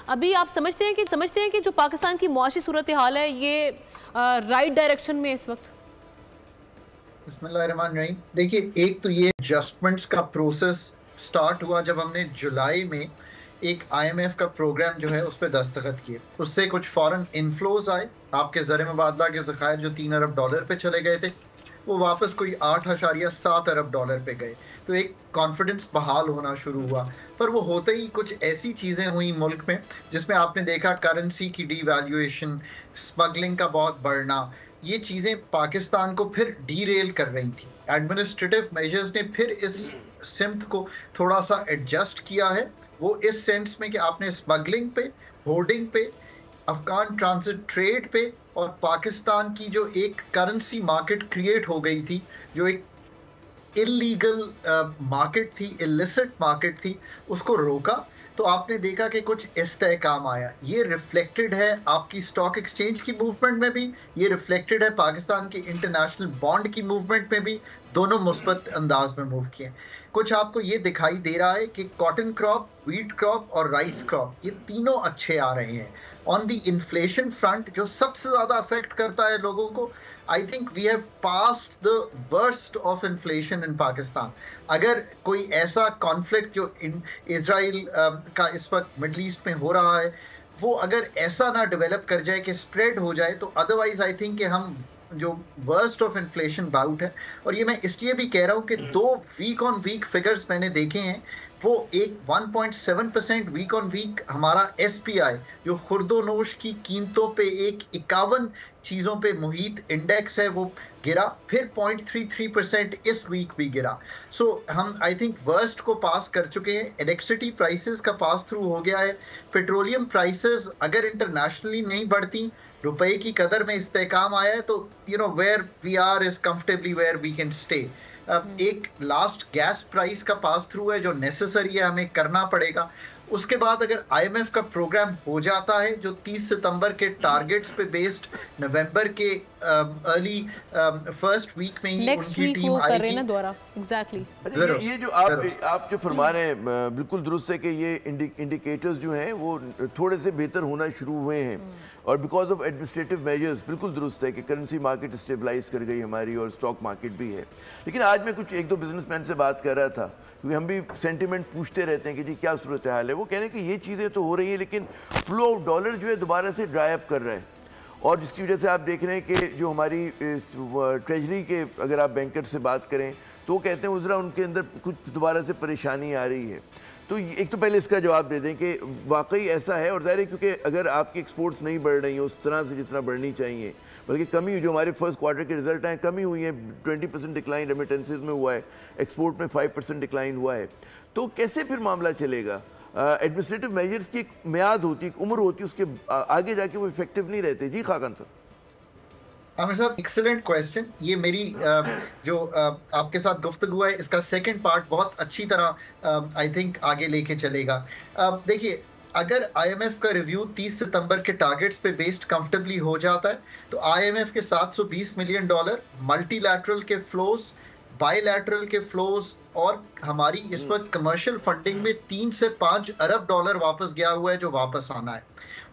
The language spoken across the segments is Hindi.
अभी आप समझते हैं कि जो पाकिस्तान की मुआशी सूरत हाल है ये राइट डायरेक्शन में इस वक्त? बिस्मिल्लाहिर्रहमानिर्रहीम। देखिए, एक तो ये एडजस्टमेंट्स का प्रोसेस स्टार्ट हुआ जब हमने जुलाई में एक आईएमएफ का प्रोग्राम जो है उस पर दस्तखत किए। उससे कुछ फॉरेन इनफ्लोज आए। आपके ज़र मुबादला के ज़खायर जो $3 अरब पे चले गए थे, वो वापस कोई $8.7 अरब पे गए। तो एक कॉन्फिडेंस बहाल होना शुरू हुआ। पर वो होते ही कुछ ऐसी चीज़ें हुई मुल्क में जिसमें आपने देखा करेंसी की डीवैल्यूएशन, स्मगलिंग का बहुत बढ़ना, ये चीज़ें पाकिस्तान को फिर डीरेल कर रही थी। एडमिनिस्ट्रेटिव मेजर्स ने फिर इस सिमत को थोड़ा सा एडजस्ट किया है। वो इस सेंस में कि आपने स्मगलिंग पे, होर्डिंग पे, अफगान ट्रांजिट ट्रेड पे और पाकिस्तान की जो एक करेंसी मार्केट क्रिएट हो गई थी, जो एक इलीगल मार्केट थी, इलिसिट मार्केट थी, उसको रोका। तो आपने देखा कि कुछ इस्तेहकाम आया। ये रिफ्लेक्टेड है आपकी स्टॉक एक्सचेंज की मूवमेंट में भी, ये रिफ्लेक्टेड है पाकिस्तान की इंटरनेशनल बॉन्ड की मूवमेंट में भी। दोनों मुस्बत अंदाज में मूव किए। कुछ आपको ये दिखाई दे रहा है कि कॉटन क्रॉप, व्हीट क्रॉप और राइस क्रॉप, ये तीनों अच्छे आ रहे हैं। ऑन दी इन्फ्लेशन फ्रंट, जो सबसे ज़्यादा अफेक्ट करता है लोगों को, I think we have passed the worst of inflation in Pakistan. अगर कोई ऐसा कॉन्फ्लिक्ट जो इजराइल का इस वक्त मिडल ईस्ट में हो रहा है, वो अगर ऐसा ना डेवलप कर जाए कि स्प्रेड हो जाए, तो अदरवाइज आई थिंक कि हम जो वर्स्ट ऑफ इन्फ्लेशन बाउट है। और ये मैं इसलिए भी कह रहा हूँ कि 2 वीक ऑन वीक फिगर्स मैंने देखे हैं। वो एक 1.7% वीक ऑन वीक हमारा एसपीआई, जो खुर्दोनोश की कीमतों पे एक 51 चीज़ों पे मुहित इंडेक्स है, वो गिरा। फिर 0.33% इस वीक भी गिरा। सो हम आई थिंक वर्स्ट को पास कर चुके हैं। इलेक्ट्रिसिटी प्राइसेस का पास थ्रू हो गया है। पेट्रोलियम प्राइसेस अगर इंटरनेशनली नहीं बढ़ती, रुपए की कदर में इस्तेहकाम आया है, तो where we are is comfortably where we can stay. एक लास्ट गैस प्राइस का पास थ्रू है जो नेसेसरी है, हमें करना पड़ेगा। उसके बाद अगर आईएमएफ का प्रोग्राम हो जाता है, जो 30 सितंबर के टारगेट्स पे बेस्ड नवंबर के अर्ली फर्स्ट वीक में ही उनकी टीम आएगी दोबारा। एग्जैक्टली। ये जो आप जो फरमा रहे हैं बिल्कुल दुरुस्त है कि ये इंडिकेटर्स जो हैं वो थोड़े से बेहतर होना शुरू हुए हैं और बिकॉज ऑफ एडमिनिस्ट्रेटिव मेजर्स बिल्कुल दुरुस्त है कि करेंसी मार्केट स्टेबलाइज कर गई हमारी और स्टॉक मार्केट भी है। लेकिन आज मैं कुछ 1-2 बिजनेसमैन से बात कर रहा था, क्योंकि हम भी सेंटिमेंट पूछते रहते हैं कि जी क्या सूरत हाल है। वो कह रहे हैं कि ये चीज़ें तो हो रही हैं लेकिन फ्लो ऑफ डॉलर जो है दोबारा से ड्राई अप कर रहा है, और जिसकी वजह से आप देख रहे हैं कि जो हमारी ट्रेजरी के अगर आप बैंकर से बात करें तो वो कहते हैं उजरा उनके अंदर कुछ दोबारा से परेशानी आ रही है। तो एक तो पहले इसका जवाब दे दें कि वाकई ऐसा है, और ज़ाहिर है क्योंकि अगर आपकी एक्सपोर्ट्स नहीं बढ़ रही हैं उस तरह से जिस तरह बढ़नी चाहिए, बल्कि कमी, जो हमारे फर्स्ट क्वार्टर के रिजल्ट आए कमी हुई है, 20% डिक्लाइन रेमिटेंसेज में हुआ है, एक्सपोर्ट में 5% डिक्लाइन हुआ है, तो कैसे फिर मामला चलेगा? एडमिनिस्ट्रेटिव मेजर्स की एक मियाद होती है, एक उम्र होती है, उसके आगे जाके वो इफेक्टिव नहीं रहते। जी खाकन साहब। आमिर साहब, एक्सीलेंट क्वेश्चन। ये मेरी जो आपके साथ गुफ्तगू है, इसका सेकंड पार्ट बहुत अच्छी तरह आई थिंक आगे लेके चलेगा। देखिए, अगर आईएमएफ का रिव्यू 30 सितंबर के टारगेट्स पे बेस्ड कंफर्टेबली हो जाता है, तो आईएमएफ के $720 मिलियन, मल्टीलैटरल के फ्लोज, बायलैटरल के फ्लोज, और हमारी इस वक्त कमर्शियल फंडिंग में $3 से $5 अरब वापस गया हुआ है, जो वापस आना है।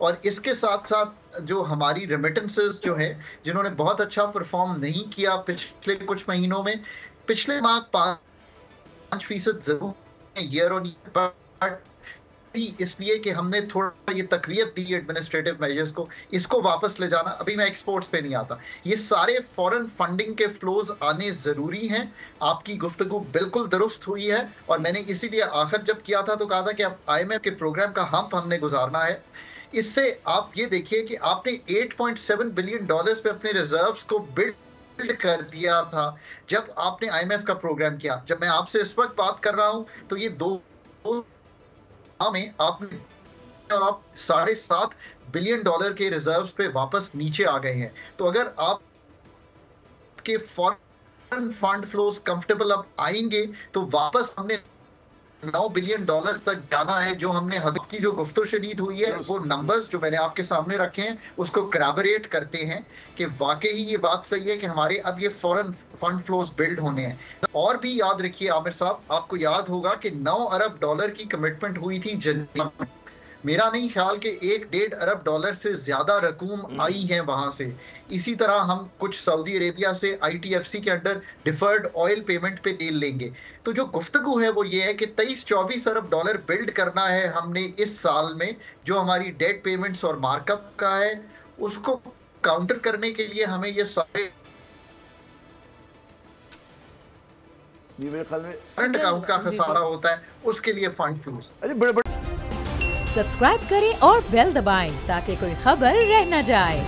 और इसके साथ साथ जो हमारी रेमिटेंसेस जो है, जिन्होंने बहुत अच्छा परफॉर्म नहीं किया पिछले कुछ महीनों में, पिछले माह 5% जरूर ईयर ऑन ईयर, इसलिए कि हमने थोड़ा ये तकरीयत दी एडमिनिस्ट्रेटिव मेजर्स को, इसको वापस ले जाना। अभी मैं एक्सपोर्ट्स पे नहीं आता। ये सारे फॉरेन फंडिंग के फ्लोज आने जरूरी हैं। आपकी गुफ्तगू बिल्कुल दुरुस्त हुई है, और मैंने इसीलिए आखिर जब किया था तो कहा था कि अब आईएमएफ के प्रोग्राम का हम्प हमने गुजारना है। इससे आप ये देखिए कि आपने $8.7 बिलियन पे अपने रिजर्व्स को बिल्ड कर दिया था जब आपने आईएमएफ का प्रोग्राम किया। जब मैं आपसे इस वक्त बात कर रहा हूं तो ये दो में आपने, और आप $7.5 बिलियन के रिजर्व्स पे वापस नीचे आ गए हैं। तो अगर आप के फॉरेन फंड फ्लोज कंफर्टेबल अब आएंगे, तो वापस हमने $9 बिलियन तक जाना है। जो हमने हद की जो गुफ्तो शदीद हुई है, वो नंबर्स जो मैंने आपके सामने रखे हैं उसको करैबोरेट करते हैं कि वाकई ये बात सही है कि हमारे अब ये फॉरेन फंड फ्लोज बिल्ड होने हैं। और भी याद रखिए आमिर साहब, आपको याद होगा कि $9 अरब की कमिटमेंट हुई थी जनवरी में। मेरा नहीं ख्याल कि 1-1.5 अरब डॉलर से ज्यादा रकूम आई है वहां से। इसी तरह हम कुछ सऊदी अरेबिया से ITFC के अंडर डिफर्ड ऑयल पेमेंट पे तेल लेंगे। तो जो गुफ्तगू है वो ये है कि 23-24 अरब डॉलर बिल्ड करना है हमने इस साल में, जो हमारी डेट पेमेंट्स और मार्कअप का है, उसको काउंटर करने के लिए हमें ये सारे मेरे ख्याल में करंट अकाउंट का खसारा होता है, उसके लिए फंड फ्लोज। अरे बड़े सब्सक्राइब करें और बेल दबाएं ताकि कोई खबर रह न जाए।